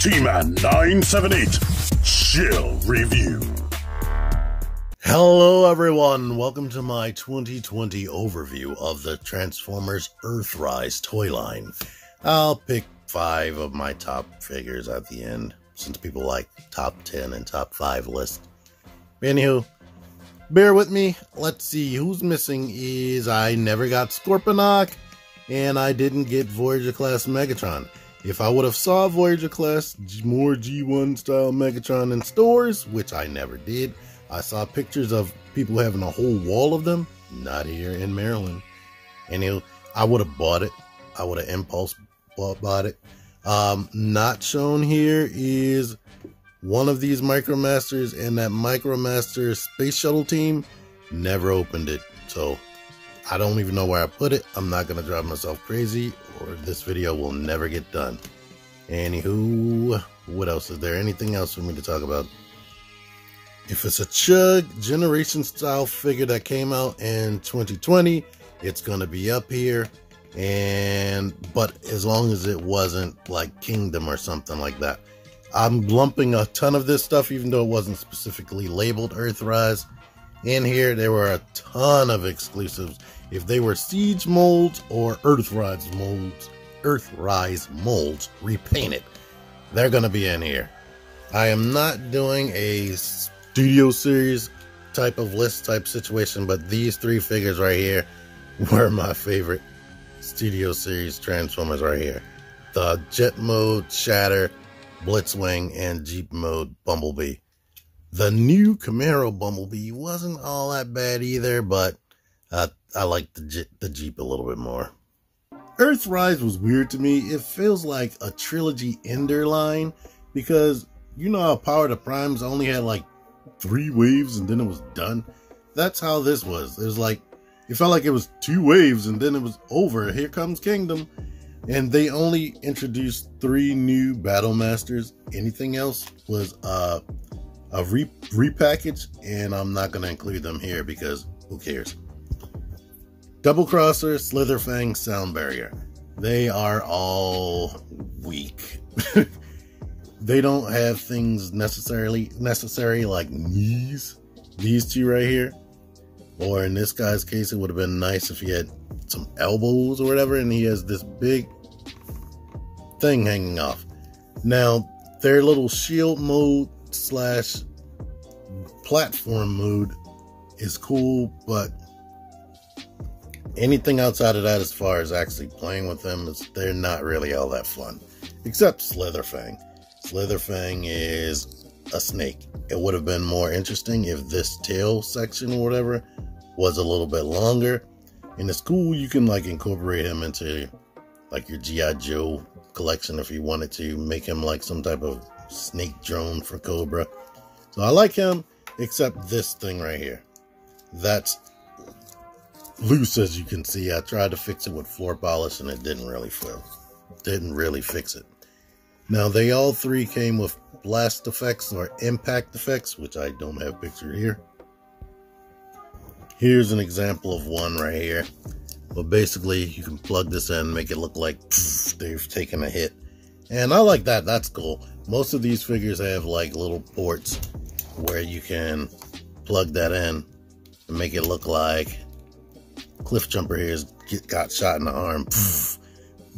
T-Man 978 Chill Review. Hello everyone, welcome to my 2020 overview of the Transformers Earthrise toy line. I'll pick 5 of my top figures at the end, since people like top 10 and top 5 lists. Anywho, bear with me. Let's see, who's missing is I never got Scorponok, and I didn't get Voyager Class Megatron. If I would have saw Voyager Class, more G1 style Megatron in stores, which I never did, I saw pictures of people having a whole wall of them, not here in Maryland. Anywho, I would have bought it. I would have impulse bought it. Not shown here is one of these Micromasters, and that Micromaster Space Shuttle team never opened it. So I don't even know where I put it. I'm not going to drive myself crazy, or this video will never get done. Anywho, what else? Is there anything else for me to talk about? If it's a Chug Generation style figure that came out in 2020, it's going to be up here. But as long as it wasn't like Kingdom or something like that. I'm lumping a ton of this stuff, even though it wasn't specifically labeled Earthrise. In here, there were a ton of exclusives. If they were Siege molds or Earthrise molds repainted, they're going to be in here. I am not doing a Studio Series type of list type situation, but these 3 figures right here were my favorite Studio Series Transformers right here. The Jet Mode Shatter, Blitzwing, and Jeep Mode Bumblebee. The new Camaro Bumblebee wasn't all that bad either, but I like the Jeep a little bit more. Earthrise was weird to me. It feels like a trilogy ender line, because you know how Power to Primes only had like 3 waves and then it was done? That's how this was. It was like, it felt like it was 2 waves and then it was over. Here comes Kingdom. And they only introduced 3 new Battle Masters. Anything else was a repackage, and I'm not going to include them here because who cares? Double Crosser, Slitherfang, Sound Barrier. They are all weak. They don't have things necessary like knees. These 2 right here. Or in this guy's case, it would have been nice if he had some elbows or whatever, and he has this big thing hanging off. Now, their little shield mode / platform mode is cool, but anything outside of that, as far as actually playing with them, they're not really all that fun. Except Slitherfang. Slitherfang is a snake. It would have been more interesting if this tail section or whatever was a little bit longer. And it's cool, you can like incorporate him into like your G.I. Joe collection if you wanted to, make him like some type of snake drone for Cobra. So I like him, except this thing right here. That's loose, as you can see. I tried to fix it with floor polish and it didn't really fix it. Now they all 3 came with blast effects or impact effects, which I don't have pictured here. Here's an example of one right here. But basically, you can plug this in, make it look like they've taken a hit. And I like that. That's cool. Most of these figures have like little ports where you can plug that in and make it look like Cliff Jumper here got shot in the arm.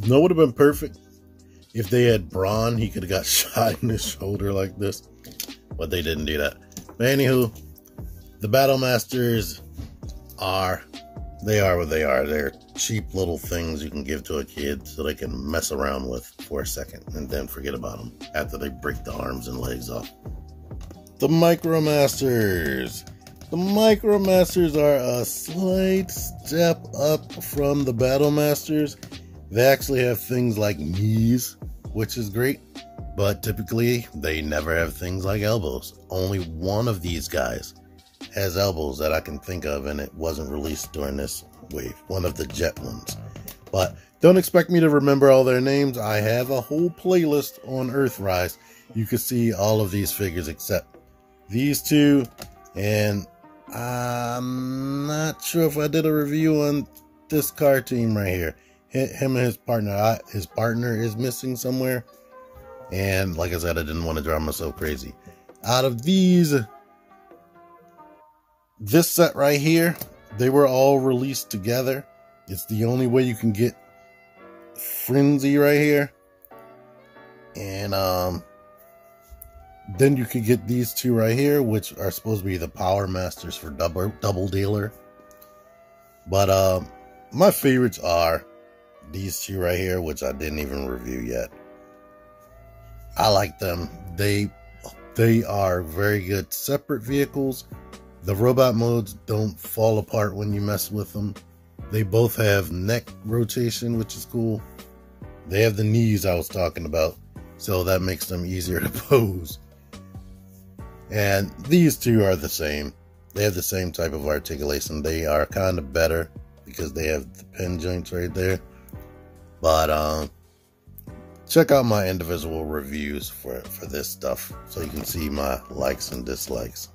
No, would have been perfect if they had Brawn. He could have got shot in his shoulder like this, but they didn't do that. But anywho, the Battle Masters are what they are. They're cheap little things you can give to a kid so they can mess around with for a second and then forget about them after they break the arms and legs off. The Micromasters. The Micromasters are a slight step up from the Battle Masters. They actually have things like knees, which is great, but typically they never have things like elbows. Only one of these guys has elbows that I can think of, and it wasn't released during this wave, one of the jet ones. But don't expect me to remember all their names. I have a whole playlist on Earthrise. You can see all of these figures except these 2, and I'm not sure if I did a review on this car team right here. Him and his partner is missing somewhere. And like I said, I didn't want to drive myself crazy. Out of these, this set right here, they were all released together. It's the only way you can get Frenzy right here. And then you could get these two right here, which are supposed to be the Power Masters for Double Dealer. But my favorites are these two right here, which I didn't even review yet. I like them. They are very good separate vehicles. The robot modes don't fall apart when you mess with them. They both have neck rotation, which is cool. They have the knees I was talking about, so that makes them easier to pose. And these two are the same. They have the same type of articulation. They are kind of better because they have the pin joints right there. But check out my individual reviews for this stuff so you can see my likes and dislikes.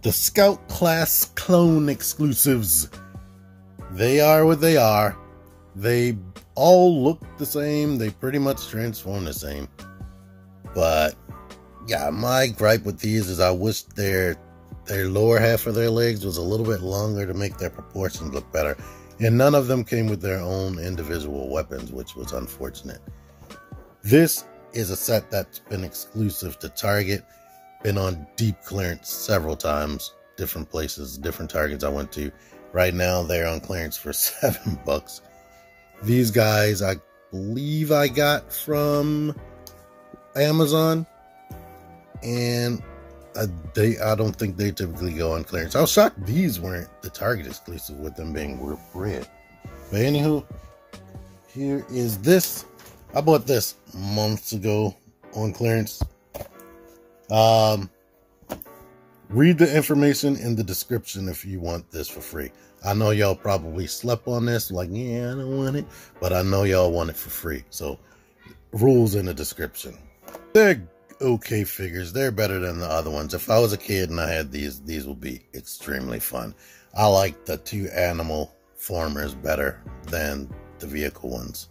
The Scout Class Clone exclusives. They are what they are. They all look the same. They pretty much transform the same. But yeah, my gripe with these is I wish their lower half of their legs was a little bit longer to make their proportions look better. And none of them came with their own individual weapons, which was unfortunate. This is a set that's been exclusive to Target, been on deep clearance several times, different places, different Targets I went to. Right now, they're on clearance for $7. These guys, I believe I got from Amazon, and I don't think they typically go on clearance. I was shocked these weren't the Target exclusive with them being red. But anywho, here is this. I bought this months ago on clearance. Read the information in the description if you want this for free. I know y'all probably slept on this, like, yeah, I don't want it, but I know y'all want it for free. So, rules in the description. They're okay figures. They're better than the other ones. If I was a kid and I had these would be extremely fun. I like the two animal formers better than the vehicle ones.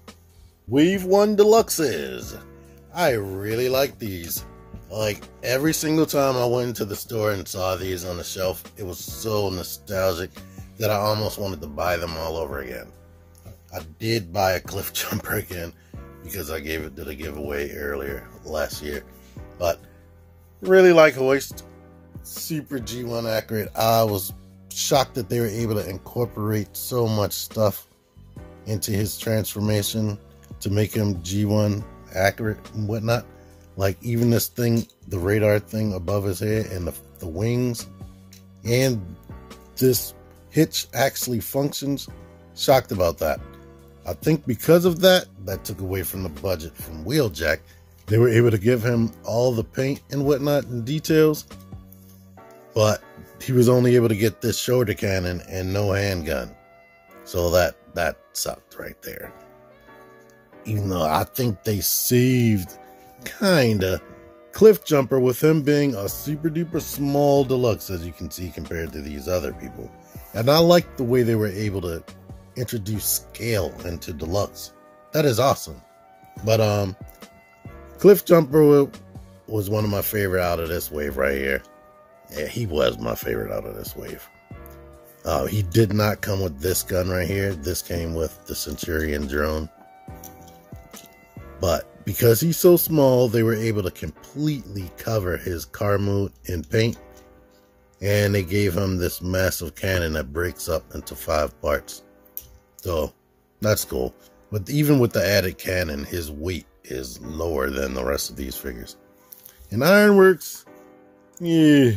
Wave 1 Deluxes. I really like these. Like, every single time I went into the store and saw these on the shelf, it was so nostalgic that I almost wanted to buy them all over again. I did buy a Cliff Jumper again because I did a giveaway earlier last year. But really like Hoist. Super G1 accurate. I was shocked that they were able to incorporate so much stuff into his transformation to make him G1 accurate and whatnot. Like even this thing, the radar thing above his head and the wings, and this hitch actually functions. Shocked about that. I think because of that took away from the budget from Wheeljack. They were able to give him all the paint and whatnot and details, but he was only able to get this shoulder cannon and no handgun. So that sucked right there. Even though I think they saved kinda Cliff Jumper with him being a super duper small deluxe, as you can see, compared to these other people. And I like the way they were able to introduce scale into Deluxe. That is awesome. But Cliff Jumper was one of my favorite out of this wave right here. Yeah, he was my favorite out of this wave. He did not come with this gun right here. This came with the Centurion drone. But because he's so small, they were able to completely cover his car mood in paint. And they gave him this massive cannon that breaks up into 5 parts. So that's cool. But even with the added cannon, his weight is lower than the rest of these figures. And Ironworks, yeah,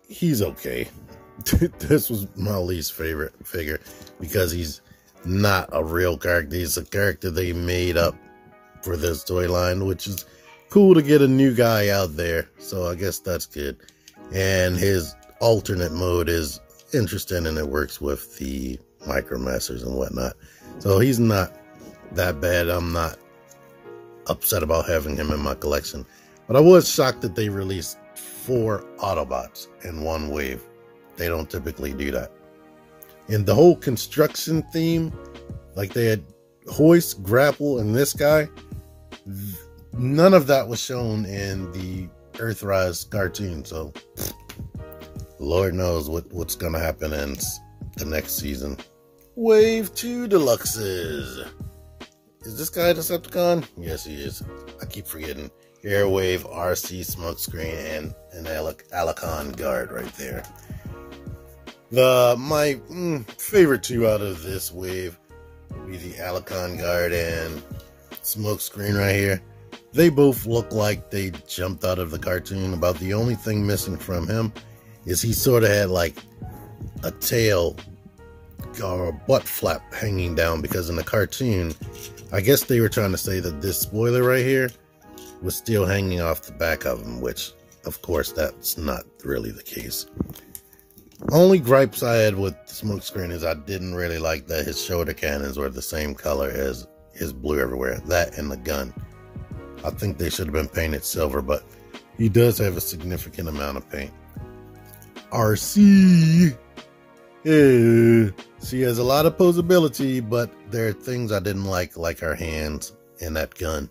he's okay. This was my least favorite figure because he's not a real character. He's a character they made up for this toy line, which is cool to get a new guy out there. So I guess that's good. And his alternate mode is interesting, and it works with the Micromasters and whatnot. So he's not that bad. I'm not upset about having him in my collection. But I was shocked that they released 4 Autobots in one wave. They don't typically do that. And the whole construction theme, like they had Hoist, Grapple, and this guy, none of that was shown in the Earthrise cartoon, so Lord knows what's gonna happen in the next season. Wave 2 Deluxes. Is this guy a Decepticon? Yes, he is. I keep forgetting. Airwave, RC, Smokescreen, and an Alicon guard right there. My favorite two out of this wave would be the Alicon guard and Smokescreen right here. They both look like they jumped out of the cartoon. About the only thing missing from him is he sort of had like a tail or a butt flap hanging down, because in the cartoon, I guess they were trying to say that this spoiler right here was still hanging off the back of him, which of course that's not really the case. Only gripes I had with the Smokescreen is I didn't really like that his shoulder cannons were the same color as his blue everywhere. That and the gun. I think they should have been painted silver, but he does have a significant amount of paint. RC. She has a lot of posability, but there are things I didn't like her hands and that gun.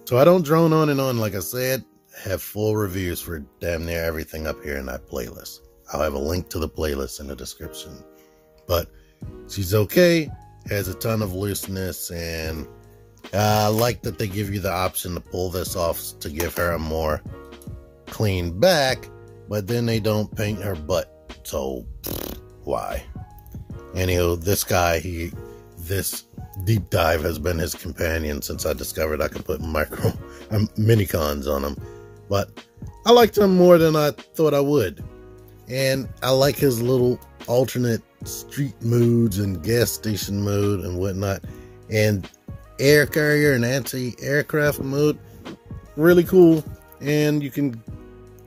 So I don't drone on and on. Like I said, have full reviews for damn near everything up here in that playlist. I'll have a link to the playlist in the description. But she's okay, has a ton of looseness, and I like that they give you the option to pull this off to give her a more clean back, but then they don't paint her butt. So why? Anywho, this guy, this deep dive has been his companion since I discovered I could put minicons on him. But I liked him more than I thought I would. And I like his little alternate street modes and gas station mode and whatnot. And air carrier and anti-aircraft mode. Really cool. And you can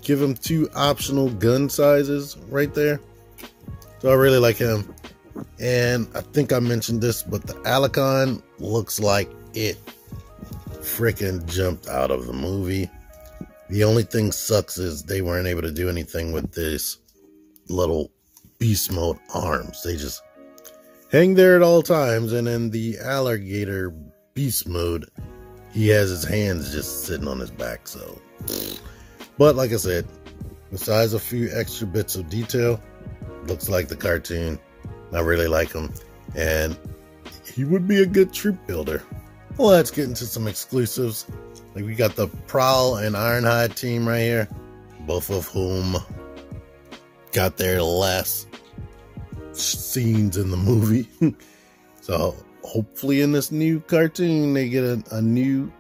give him 2 optional gun sizes right there. So I really like him. And I think I mentioned this, but the Alicon looks like it freaking jumped out of the movie. The only thing sucks is they weren't able to do anything with this little beast mode arms. They just hang there at all times. And in the alligator beast mode, he has his hands just sitting on his back. So, but like I said, besides a few extra bits of detail, looks like the cartoon. I really like him, and he would be a good troop builder. Well, let's get into some exclusives. Like, we got the Prowl and Ironhide team right here, both of whom got their last scenes in the movie. So hopefully in this new cartoon they get a new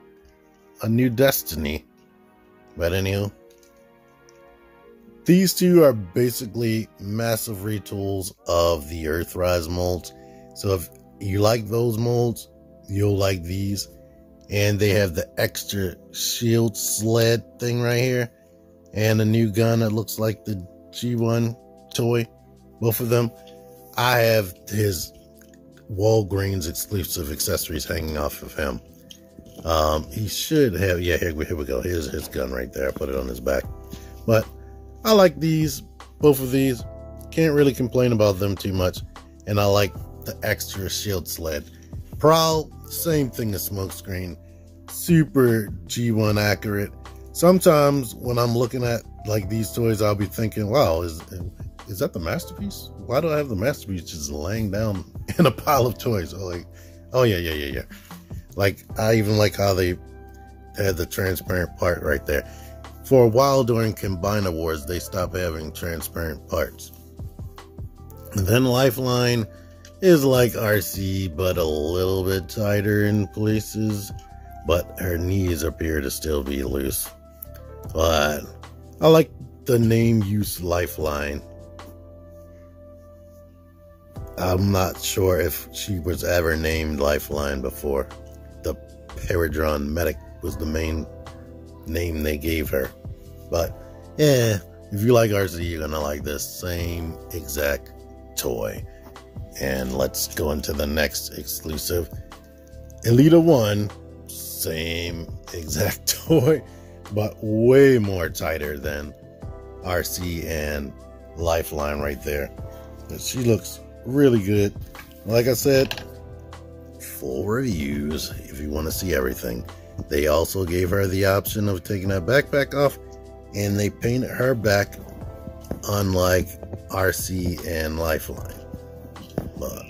destiny. But anywho, these two are basically massive retools of the Earthrise molds. So if you like those molds, you'll like these. And they have the extra shield sled thing right here. And a new gun that looks like the G1 toy. Both of them. I have his Walgreens exclusive accessories hanging off of him. He should have, yeah, here we go. Here's his gun right there. I put it on his back. But I like these, both of these. Can't really complain about them too much. And I like the extra shield sled. Prowl, same thing as Smokescreen. Super G1 accurate. Sometimes when I'm looking at like these toys, I'll be thinking, wow, is that the Masterpiece? Why do I have the Masterpiece just laying down in a pile of toys? Oh yeah. Like, I even like how they had the transparent part right there. For a while during Combiner Wars, they stopped having transparent parts. And then Lifeline is like RC, but a little bit tighter in places. But her knees appear to still be loose. But I like the name use Lifeline. I'm not sure if she was ever named Lifeline before. The Paradron Medic was the main name they gave her. But yeah, if you like RC, you're gonna like this same exact toy. And let's go into the next exclusive. Elita 1, same exact toy, but way more tighter than RC and Lifeline right there. But she looks really good. Like I said, full reviews if you want to see everything. They also gave her the option of taking that backpack off, and they painted her back unlike RC and Lifeline.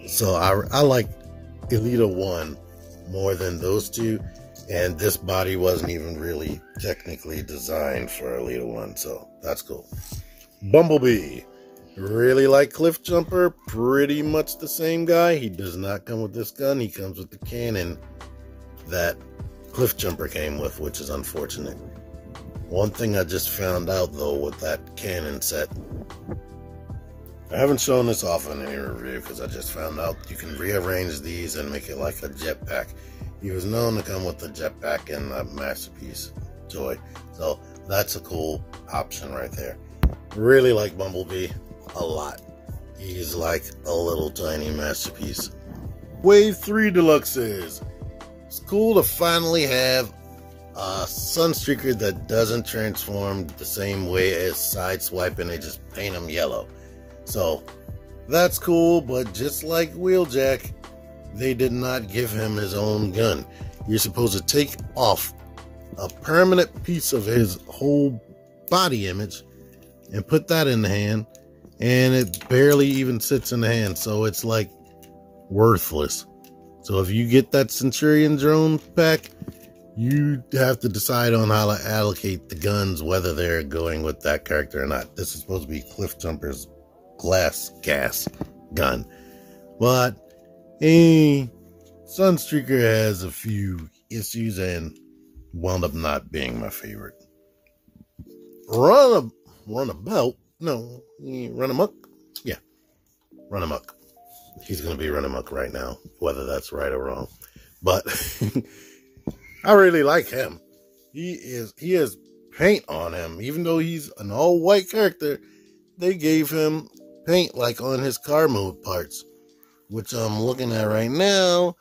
So I like Elita 1 more than those two, and this body wasn't even really technically designed for Elita 1, so that's cool. Bumblebee. Really like Cliff Jumper, pretty much the same guy. He does not come with this gun. He comes with the cannon that Cliff Jumper came with, which is unfortunate. One thing I just found out, though, with that cannon set, I haven't shown this off in any review because I just found out you can rearrange these and make it like a jetpack. He was known to come with the jetpack and a Masterpiece toy, so that's a cool option right there. Really like Bumblebee a lot. He's like a little tiny masterpiece. Wave 3 Deluxes. It's cool to finally have a Sunstreaker that doesn't transform the same way as Sideswipe, and they just paint him yellow. So that's cool, but just like Wheeljack, they did not give him his own gun. You're supposed to take off a permanent piece of his whole body image and put that in the hand, and it barely even sits in the hand, so it's like worthless. So if you get that Centurion drone pack, you have to decide on how to allocate the guns, whether they're going with that character or not. This is supposed to be Cliff Jumper's glass gas gun, but Sunstreaker has a few issues and wound up not being my favorite. Runabout? No, Run Amok? Yeah, Run Amok. He's going to be Run Amok right now, whether that's right or wrong. But I really like him. He has paint on him. Even though he's an all-white character, they gave him paint like on his car mode parts, which I'm looking at right now.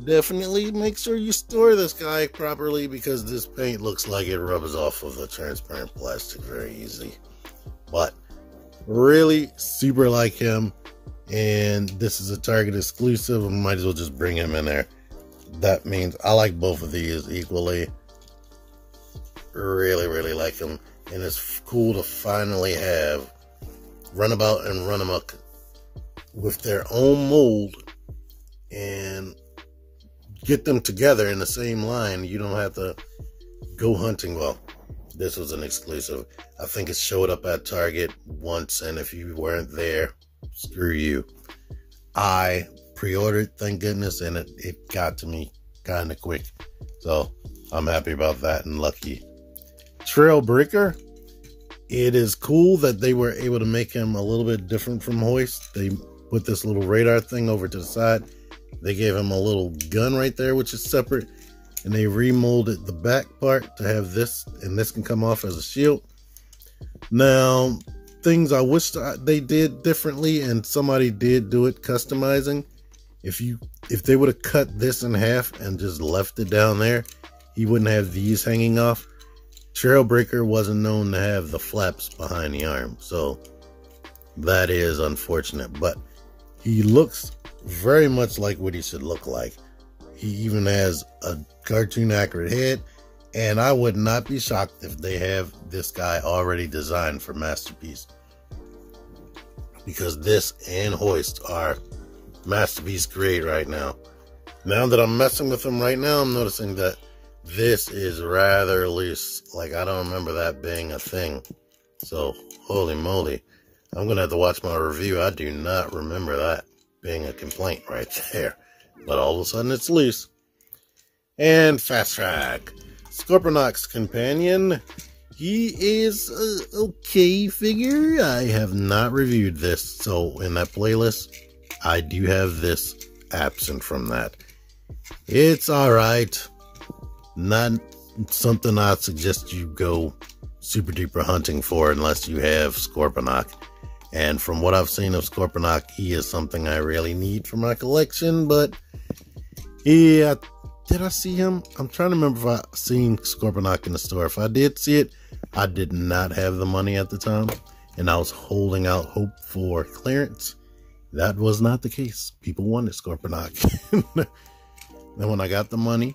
Definitely make sure you store this guy properly, because this paint looks like it rubs off of the transparent plastic very easily. But really super like him, and this is a Target exclusive. I might as well just bring him in there. That means I like both of these equally. Really like them, and it's cool to finally have Runabout and Run Amok with their own mold and get them together in the same line. You don't have to go hunting. Well, this was an exclusive. I think it showed up at Target once, and if you weren't there, screw you. I pre-ordered, thank goodness, and it got to me kind of quick. So I'm happy about that and lucky. Trailbreaker. It is cool that they were able to make him a little bit different from Hoist. They put this little radar thing over to the side. They gave him a little gun right there, which is separate. And they remolded the back part to have this, and this can come off as a shield. Now, things I wish they did differently, and somebody did do it, customizing. If they would have cut this in half and just left it down there, he wouldn't have these hanging off. Trailbreaker wasn't known to have the flaps behind the arm, so that is unfortunate. But he looks very much like what he should look like. He even has a cartoon accurate head, and I would not be shocked if they have this guy already designed for Masterpiece, because this and Hoist are Masterpiece grade right now. Now that I'm messing with them right now, I'm noticing that this is rather loose. Like, I don't remember that being a thing. So, holy moly. I'm going to have to watch my review. I do not remember that being a complaint right there. But all of a sudden, it's loose. And Fast Track. Scorponok's companion. He is an okay figure. I have not reviewed this. So, in that playlist, I do have this absent from that. It's alright. Not something I'd suggest you go super duper hunting for unless you have Scorponok. And from what I've seen of Scorponok, he is something I really need for my collection. But yeah, did I see him? I'm trying to remember if I seen Scorponok in the store. If I did see it, I did not have the money at the time, and I was holding out hope for clearance. That was not the case. People wanted Scorponok. Then when I got the money,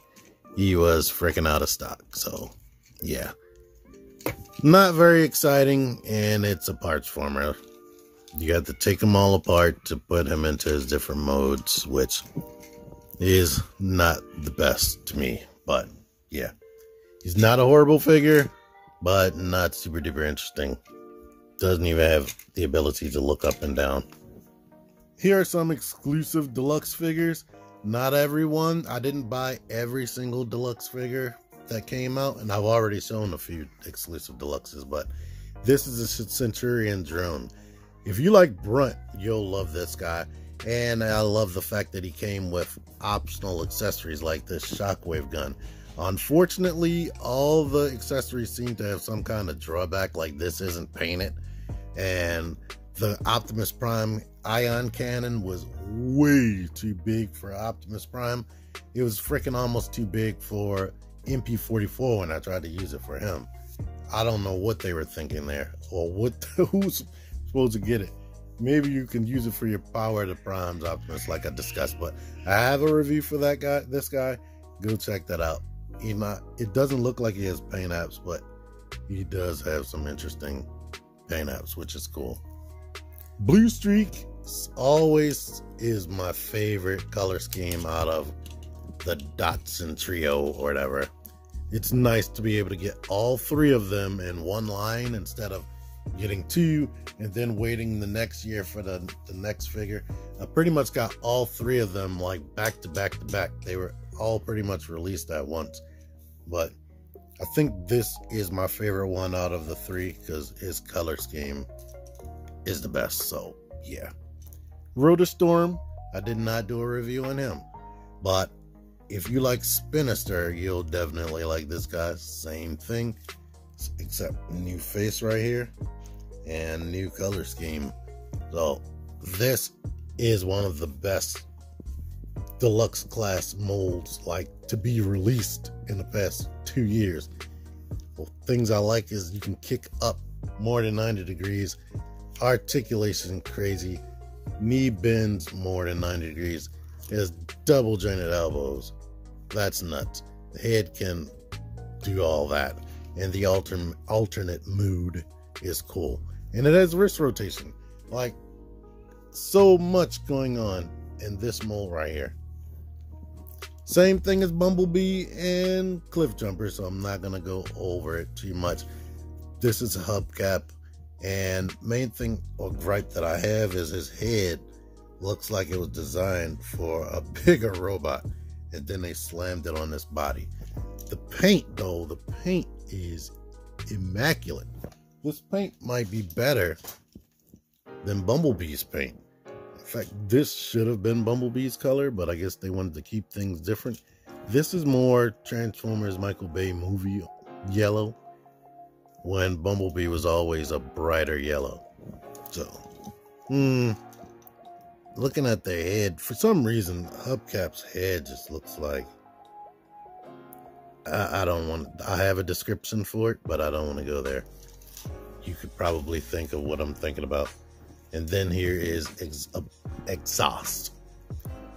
he was freaking out of stock. So, yeah. Not very exciting, and it's a parts former. You got to take them all apart to put him into his different modes, which is not the best to me. But, yeah. He's not a horrible figure, but not super duper interesting. Doesn't even have the ability to look up and down. Here are some exclusive deluxe figures. Not everyone. I didn't buy every single deluxe figure that came out, and I've already shown a few exclusive deluxes, but this is a Centurion drone. If you like Brunt, you'll love this guy. And I love the fact that he came with optional accessories like this shockwave gun. Unfortunately, all the accessories seem to have some kind of drawback, like this isn't painted. And the Optimus Prime ion cannon was way too big for Optimus Prime. It was freaking almost too big for MP44 when I tried to use it for him. I don't know what they were thinking there, or who's supposed to get it. Maybe you can use it for your Power to Primes Optimus like I discussed, but I have a review for that guy. This guy, go check that out. It doesn't look like he has paint apps, but he does have some interesting paint apps, which is cool. Blue Streak always is my favorite color scheme out of the Datsun trio or whatever. It's nice to be able to get all three of them in one line instead of getting two and then waiting the next year for the next figure. I pretty much got all three of them like back to back to back. They were all pretty much released at once. But I think this is my favorite one out of the three because his color scheme is the best. So yeah. Rotorstorm, I did not do a review on him, but if you like Spinister, you'll definitely like this guy. Same thing, except new face right here and new color scheme. So this is one of the best deluxe class molds like to be released in the past 2 years. Well, things I like is you can kick up more than 90 degrees, articulation crazy, knee bends more than 90 degrees, it has double jointed elbows. That's nuts. The head can do all that, and the alternate mood is cool, and it has wrist rotation. Like, so much going on in this mold right here. Same thing as Bumblebee and Cliff Jumper, so I'm not gonna go over it too much. This is a hubcap, and main thing or gripe that I have is his head looks like it was designed for a bigger robot, and then they slammed it on this body. The paint though, the paint is immaculate. This paint might be better than Bumblebee's paint. In fact, this should have been Bumblebee's color, but I guess they wanted to keep things different. This is more Transformers Michael Bay movie yellow, when Bumblebee was always a brighter yellow. So, looking at the head, for some reason, Hubcap's head just looks like, I don't want, I have a description for it, but I don't want to go there. You could probably think of what I'm thinking about. And then here is exhaust.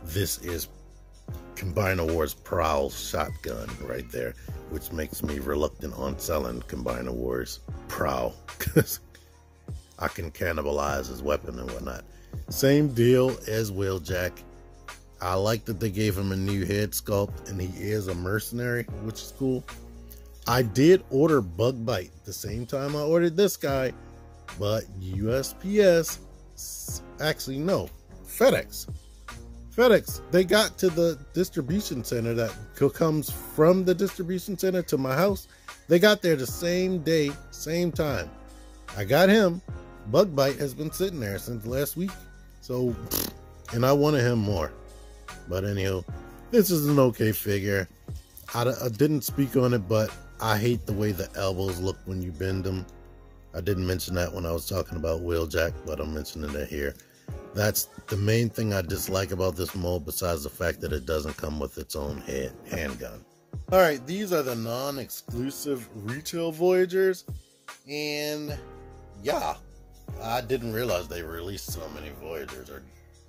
This is Combiner Wars Prowl shotgun right there, which makes me reluctant on selling Combiner Wars Prowl because I can cannibalize his weapon and whatnot. Same deal as Wheeljack. I like that they gave him a new head sculpt, and he is a mercenary, which is cool. I did order Bug Bite the same time I ordered this guy, but USPS, actually no, FedEx, they got to the distribution center that comes from the distribution center to my house. They got there the same day, same time. I got him. Bug Bite has been sitting there since last week. So, and I wanted him more. But anyhow, this is an okay figure. I didn't speak on it, but I hate the way the elbows look when you bend them. I didn't mention that when I was talking about Wheeljack, but I'm mentioning it here. That's the main thing I dislike about this mold, besides the fact that it doesn't come with its own handgun. All right, these are the non-exclusive retail Voyagers, and yeah, I didn't realize they released so many Voyagers, or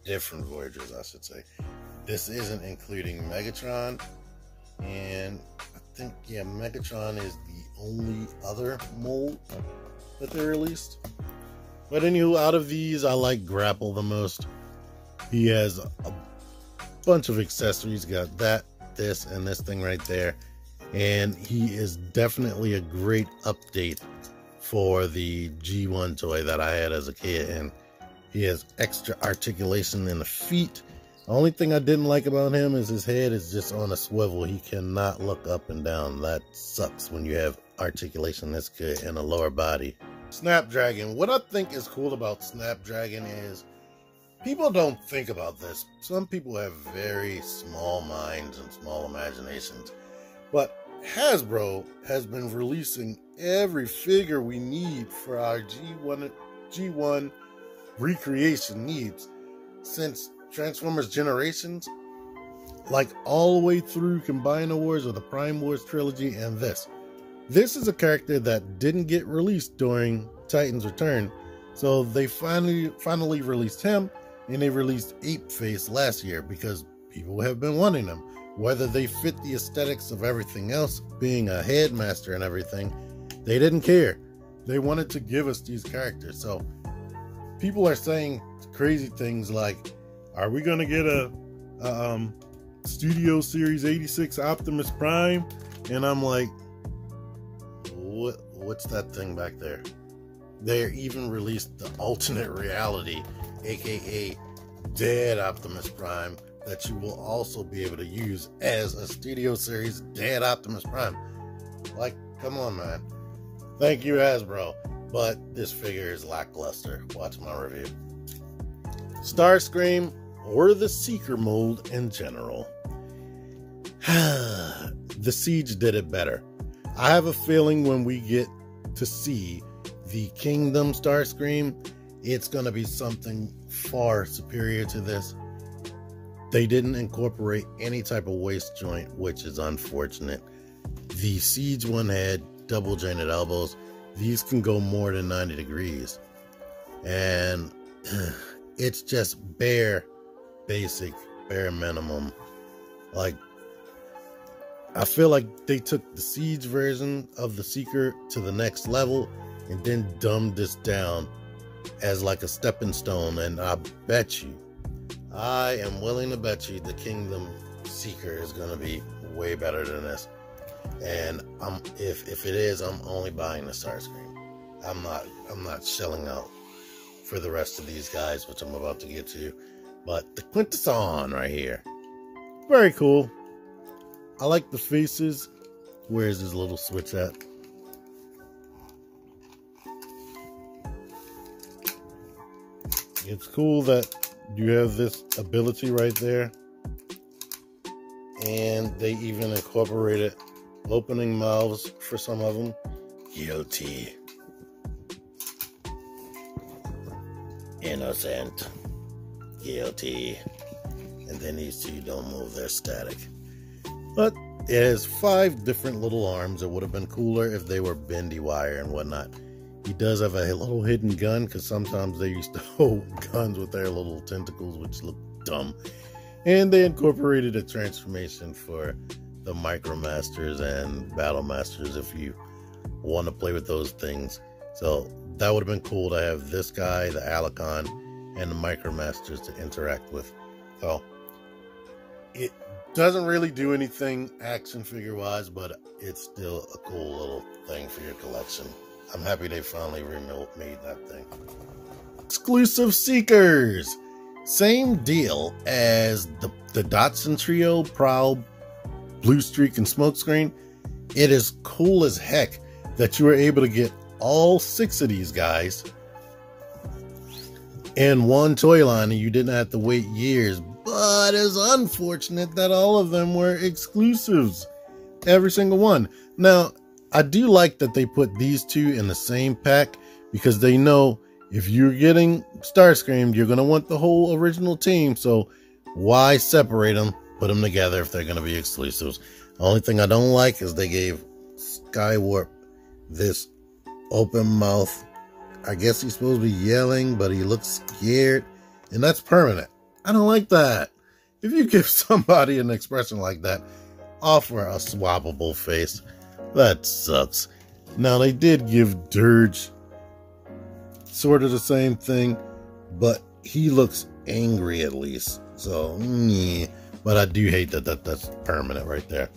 different Voyagers, I should say. This isn't including Megatron, And I think, yeah, Megatron is the only other mold that they released. But anywho, out of these, I like Grapple the most. He has a bunch of accessories. Got that, this, and this thing right there. And he is definitely a great update for the G1 toy that I had as a kid. And he has extra articulation in the feet. The only thing I didn't like about him is his head is just on a swivel. He cannot look up and down. That sucks when you have articulation this good in a lower body. Snapdragon. What I think is cool about Snapdragon is people don't think about this. Some people have very small minds and small imaginations. But Hasbro has been releasing every figure we need for our G1 recreation needs since Transformers Generations, like all the way through Combiner Wars or the Prime Wars trilogy and this. This is a character that didn't get released during Titan's Return, so they finally released him, and they released Ape Face last year because people have been wanting them. Whether they fit the aesthetics of everything else, being a headmaster and everything, they didn't care. They wanted to give us these characters. So people are saying crazy things like, are we going to get a Studio Series 86 Optimus Prime? And I'm like, what's that thing back there? They even released the alternate reality, aka Dead Optimus Prime, that you will also be able to use as a Studio Series Dead Optimus Prime. Like, come on, man. Thank you, Hasbro. But this figure is lackluster. Watch my review. Starscream, or the Seeker mold in general. The Siege did it better. I have a feeling when we get to see the Kingdom Starscream, it's going to be something far superior to this. They didn't incorporate any type of waist joint, which is unfortunate. The Siege one had double jointed elbows. These can go more than 90 degrees. And it's just basic, bare minimum. Like, I feel like they took the Siege version of the Seeker to the next level and then dumbed this down as like a stepping stone. And I am willing to bet you the Kingdom Seeker is going to be way better than this. And if it is, I'm only buying the Starscream. I'm not shelling out for the rest of these guys, which I'm about to get to. But the Quintesson right here, very cool. I like the faces. Where's his little switch at? It's cool that you have this ability right there. And they even incorporated opening mouths for some of them. Guilty. Innocent. Guilty. And then these two don't move, they're static. But it has 5 different little arms. It would have been cooler if they were bendy wire and whatnot. He does have a little hidden gun, because sometimes they used to hold guns with their little tentacles, which look dumb. And they incorporated a transformation for the Micromasters and Battle Masters if you want to play with those things. So that would have been cool to have this guy, the Alicon, and the Micromasters to interact with. So it doesn't really do anything action figure wise, but it's still a cool little thing for your collection. I'm happy they finally remade that thing. Exclusive Seekers. Same deal as the Dotson Trio, Prowl, Blue Streak, and Smokescreen. It is cool as heck that you were able to get all 6 of these guys in one toy line and you didn't have to wait years. But it's unfortunate that all of them were exclusives. Every single one. Now, I do like that they put these 2 in the same pack, because they know if you're getting Starscream, you're going to want the whole original team. So why separate them? Put them together if they're going to be exclusives. The only thing I don't like is they gave Skywarp this open mouth. I guess he's supposed to be yelling, but he looks scared. And that's permanent. I don't like that. If you give somebody an expression like that, offer a swappable face. That sucks. Now, they did give Dirge sort of the same thing, but he looks angry at least. So, but I do hate that's permanent right there.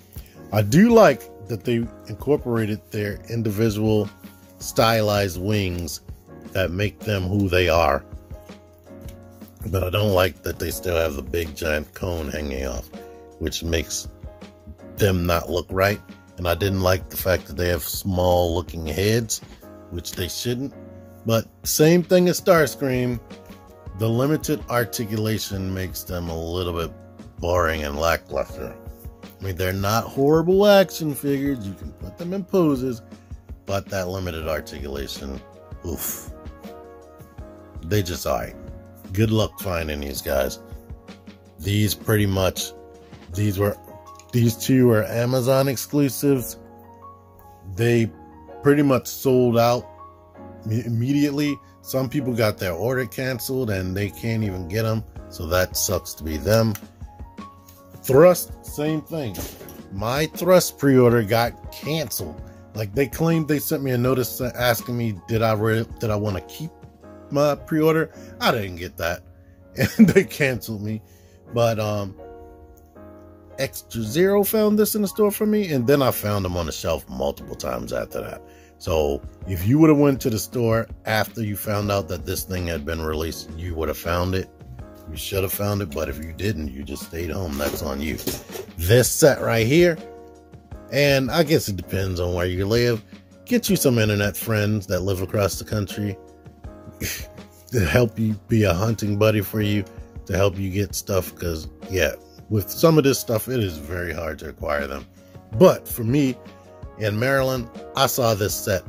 I do like that they incorporated their individual stylized wings that make them who they are. But I don't like that they still have the big giant cone hanging off, which makes them not look right. And I didn't like the fact that they have small looking heads, which they shouldn't. But same thing as Starscream, the limited articulation makes them a little bit boring and lackluster. I mean, they're not horrible action figures. You can put them in poses, but that limited articulation, oof. They just alright. Good luck finding these guys. These two are Amazon exclusives. They pretty much sold out immediately. Some people got their order canceled and they can't even get them, so that sucks to be them. Thrust, same thing. My Thrust pre-order got canceled. Like, they claimed they sent me a notice asking me did I want to keep my pre-order. I didn't get that, and they canceled me. But Extra Zero found this in the store for me, and then I found them on the shelf multiple times after that. So if you would have went to the store after you found out that this thing had been released, you would have found it. You should have found it, but if you didn't, you just stayed home. That's on you. This set right here, and I guess it depends on where you live. Get you some internet friends that live across the country to help you, be a hunting buddy for you, to help you get stuff, because yeah, with some of this stuff, it is very hard to acquire them. But for me, in Maryland, I saw this set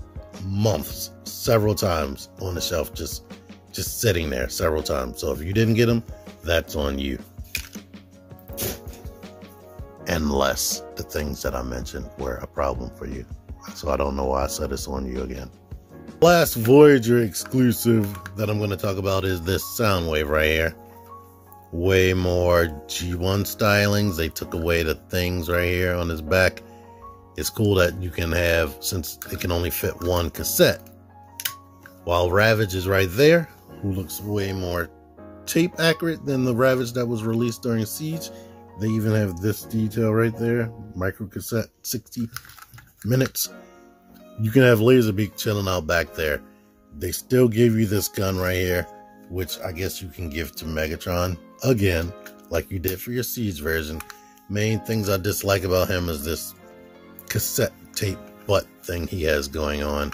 months, several times on the shelf, just sitting there several times. So if you didn't get them, that's on you. Unless the things that I mentioned were a problem for you. So I don't know why I said it's on you again. Last Voyager exclusive that I'm going to talk about is this Soundwave right here. Way more G1 stylings. They took away the things right here on his back. It's cool that you can have, since it can only fit one cassette. While Ravage is right there, who looks way more tape accurate than the Ravage that was released during Siege. They even have this detail right there, micro cassette, 60 minutes. You can have Laserbeak chilling out back there. They still give you this gun right here, which I guess you can give to Megatron again, like you did for your Siege version. Main things I dislike about him is this cassette tape butt thing he has going on,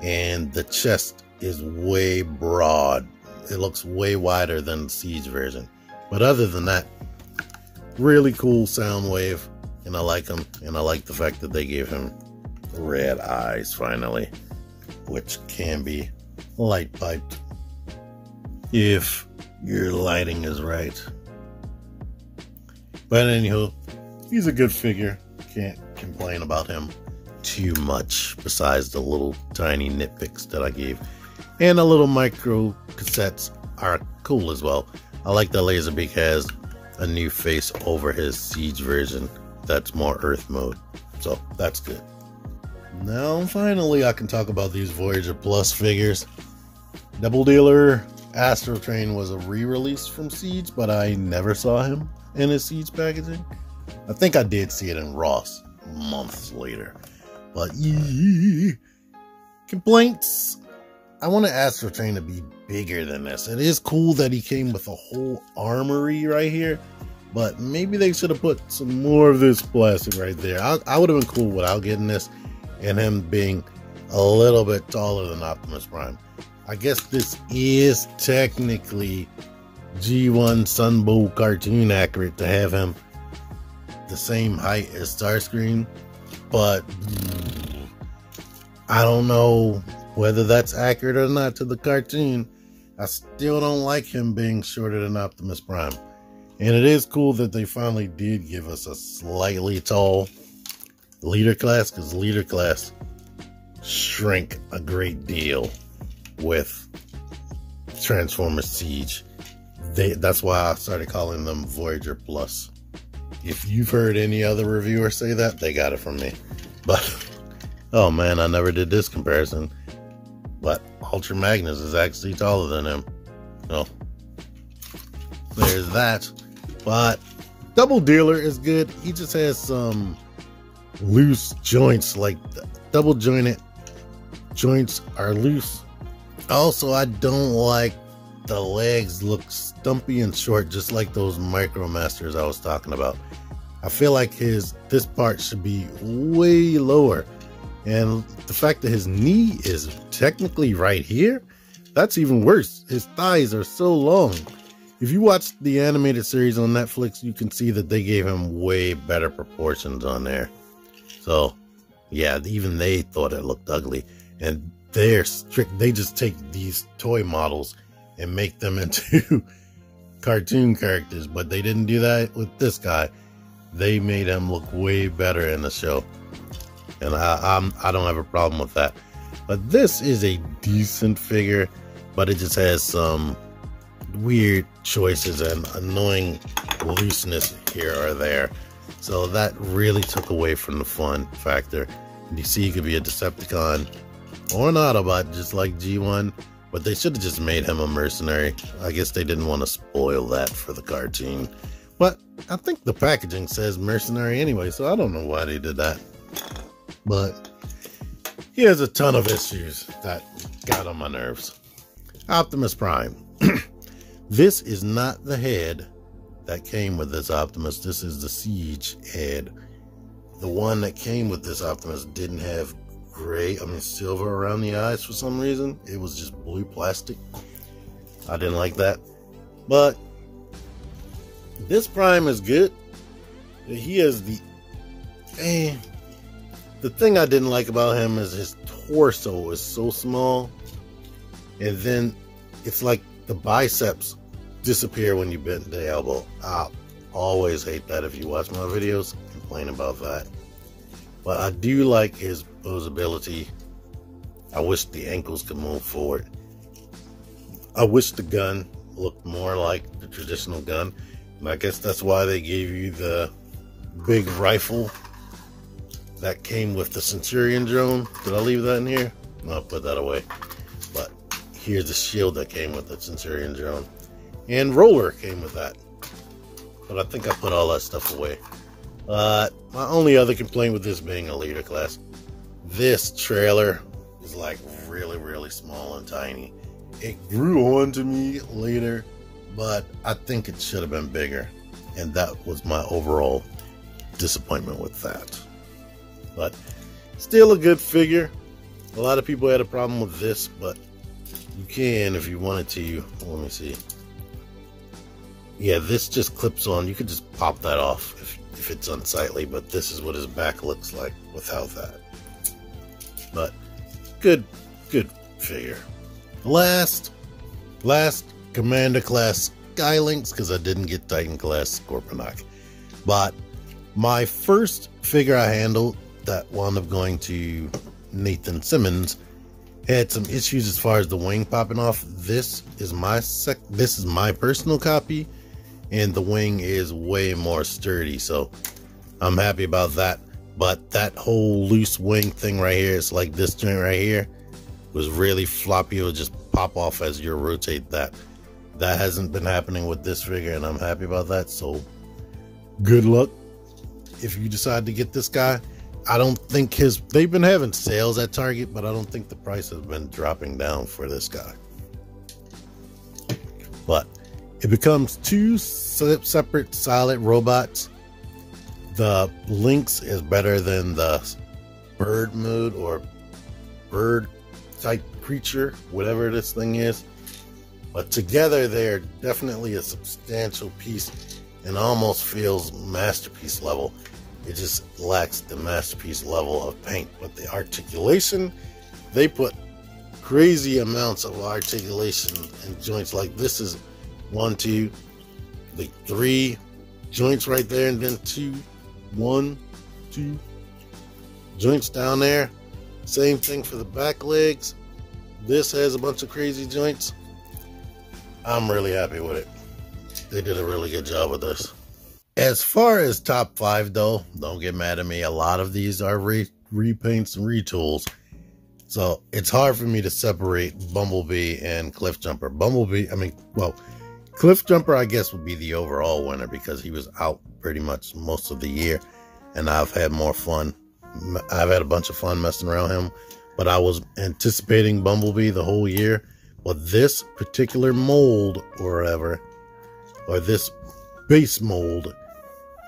and the chest is way broad. It looks way wider than the Siege version. But other than that, really cool Soundwave, and I like him, and I like the fact that they gave him red eyes finally, which can be light piped if your lighting is right. But anywho, he's a good figure. Can't complain about him too much, besides the little tiny nitpicks that I gave. And the little micro cassettes are cool as well. I like that Laserbeak has a new face over his Siege version that's more Earth mode, so that's good. Now finally I can talk about these Voyager Plus figures. Double Dealer Astrotrain was a re-release from Siege, but I never saw him in his Siege packaging. I think I did see it in Ross months later. But complaints. I want Astrotrain to be bigger than this. It is cool that he came with a whole armory right here, but maybe they should have put some more of this plastic right there. I would have been cool without getting this, and him being a little bit taller than Optimus Prime. I guess this is technically G1 Sunbow cartoon accurate to have him the same height as Starscream, but I don't know whether that's accurate or not to the cartoon. I still don't like him being shorter than Optimus Prime. And it is cool that they finally did give us a slightly tall leader class, because leader class shrink a great deal with Transformers Siege. That's why I started calling them Voyager Plus. If you've heard any other reviewer say that, they got it from me. But, oh man, I never did this comparison. But Ultra Magnus is actually taller than him. So, there's that. But Double Dealer is good. He just has some loose joints, like the double jointed joints are loose. Also, I don't like the legs look stumpy and short, just like those Micromasters I was talking about. I feel like this part should be way lower. And the fact that his knee is technically right here, that's even worse. His thighs are so long. If you watch the animated series on Netflix, you can see that they gave him way better proportions on there. So, yeah, even they thought it looked ugly. And they're strict. They just take these toy models and make them into cartoon characters, but they didn't do that with this guy. They made him look way better in the show, and I don't have a problem with that. But this is a decent figure, but it just has some weird choices and annoying looseness here or there, so that really took away from the fun factor. And you see, he could be a Decepticon or an Autobot, just like G1. But they should have just made him a mercenary. I guess they didn't want to spoil that for the cartoon. But I think the packaging says mercenary anyway, so I don't know why they did that. But he has a ton of issues that got on my nerves. Optimus Prime. This is not the head that came with this Optimus. This is the Siege head. The one that came with this Optimus didn't have silver around the eyes for some reason. It was just blue plastic. I didn't like that. But this Prime is good. He has the thing I didn't like about him is his torso is so small, and then it's like the biceps disappear when you bend the elbow. I always hate that. If you watch my videos, complain about that. But I do like his posability. I wish the ankles could move forward. I wish the gun looked more like the traditional gun. And I guess that's why they gave you the big rifle that came with the Centurion drone. Did I leave that in here? No, I'll put that away. But here's the shield that came with the Centurion drone. And Roller came with that. But I think I put all that stuff away. My only other complaint with this being a leader class, this trailer is like really, really small and tiny. It grew on to me later, but I think it should have been bigger. And that was my overall disappointment with that. But still a good figure. A lot of people had a problem with this, but you can if you wanted to. Let me see. Yeah, this just clips on. You could just pop that off if it's unsightly, but this is what his back looks like without that. But good figure. Last Commander class Skylinks, because I didn't get Titan class Scorponok. But my first figure I handled that wound up going to Nathan Simmons had some issues as far as the wing popping off. This is my personal copy, and the wing is way more sturdy, so I'm happy about that. But that whole loose wing thing right here, it's like this joint right here, was really floppy. It would just pop off as you rotate that. That hasn't been happening with this figure, and I'm happy about that. So good luck if you decide to get this guy. I don't think they've been having sales at Target, but I don't think the price has been dropping down for this guy. But it becomes two separate solid robots. The Lynx is better than the bird mode or bird type creature, whatever this thing is. But together they're definitely a substantial piece and almost feels masterpiece level. It just lacks the masterpiece level of paint. But the articulation, they put crazy amounts of articulation and joints. Like this is 1, 2, like 3 joints right there, and then 1, 2 joints down there. Same thing for the back legs. This has a bunch of crazy joints. I'm really happy with it. They did a really good job with this. As far as top 5 though, don't get mad at me. A lot of these are repaints and retools. So it's hard for me to separate Bumblebee and Cliffjumper. Cliffjumper I guess would be the overall winner because he was out pretty much most of the year. And I've had more fun. I've had a bunch of fun messing around him. But I was anticipating Bumblebee the whole year. But this particular mold or whatever, or this base mold,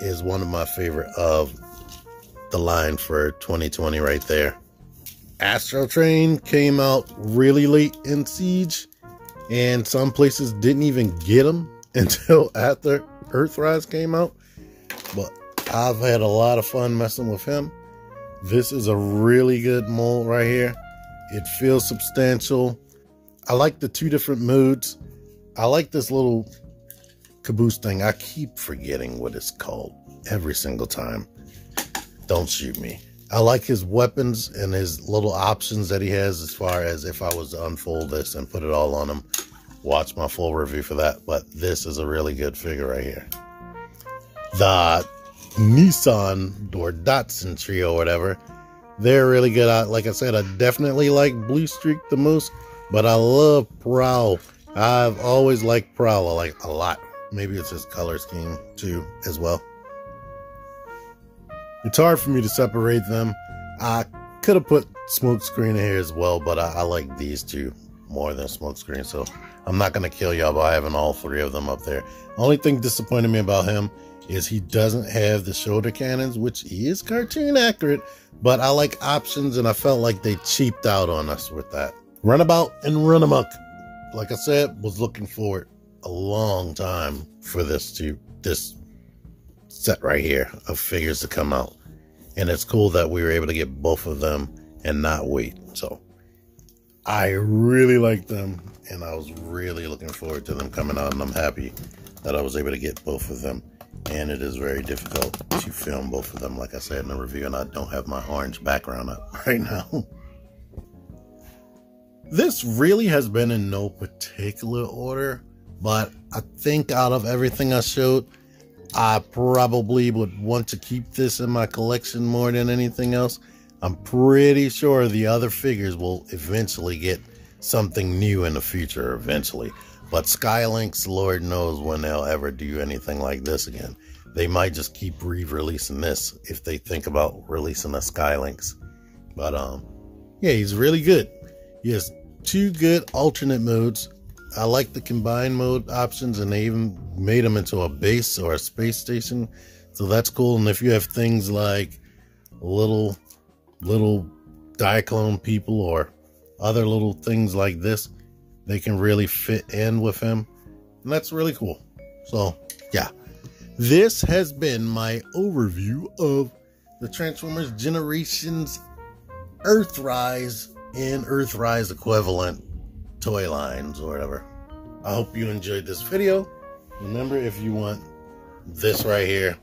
is one of my favorite of the line for 2020 right there. Astro Train came out really late in Siege, and some places didn't even get him until after Earthrise came out. But I've had a lot of fun messing with him. This is a really good mold right here. It feels substantial. I like the 2 different moods. I like this little caboose thing. I keep forgetting what it's called every single time. Don't shoot me. I like his weapons and his little options that he has as far as if I was to unfold this and put it all on him. Watch my full review for that. But this is a really good figure right here. The Nissan or Datsun trio or whatever, they're really good. Like I said, I definitely like Blue Streak the most, but I love Prowl. I've always liked Prowl like a lot. Maybe it's his color scheme too as well. It's hard for me to separate them. I could have put Smokescreen in here as well, but I like these 2 more than Smokescreen, so I'm not going to kill y'all by having all 3 of them up there. Only thing disappointing me about him is he doesn't have the shoulder cannons, which is cartoon accurate, but I like options, and I felt like they cheaped out on us with that. Runabout and Runamuck. Like I said, was looking forward a long time for this set right here of figures to come out, and it's cool that we were able to get both of them and not wait. So I really like them, and I was really looking forward to them coming out, and I'm happy that I was able to get both of them. And it is very difficult to film both of them, like I said in the review, and I don't have my orange background up right now. This really has been in no particular order, but I think out of everything I showed, I probably would want to keep this in my collection more than anything else. I'm pretty sure the other figures will eventually get something new in the future eventually. But Skylinks, Lord knows when they'll ever do anything like this again. They might just keep re-releasing this if they think about releasing a Skylinks. But yeah, he's really good. He has 2 good alternate modes. I like the combined mode options, and they even made them into a base or a space station. So that's cool. And if you have things like little Diaclone people or other little things like this, they can really fit in with him, and that's really cool. So yeah, this has been my overview of the Transformers Generations Earthrise and Earthrise equivalent toy lines or whatever. I hope you enjoyed this video. Remember, if you want this right here,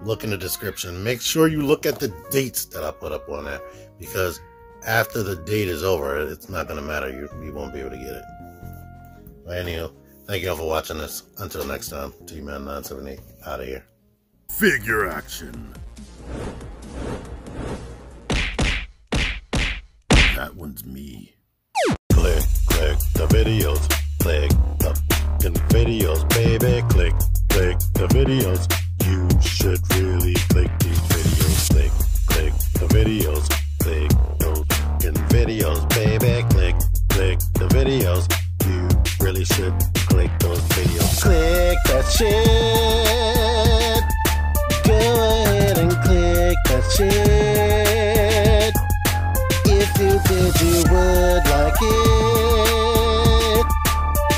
look in the description. Make sure you look at the dates that I put up on there, because after the date is over, it's not going to matter. You won't be able to get it. But anyhow, thank you all for watching this. Until next time, T-Man978 out of here. Figure action. That one's me. Click the videos. Click the videos, baby. Click the videos. You should really click these videos. Click the videos. Click those videos, baby. Click the videos. You really should click those videos. Click that shit. Go ahead and click that shit. If you did, you would like it.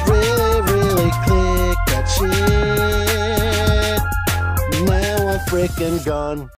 Really click that shit. Now I'm freaking gone.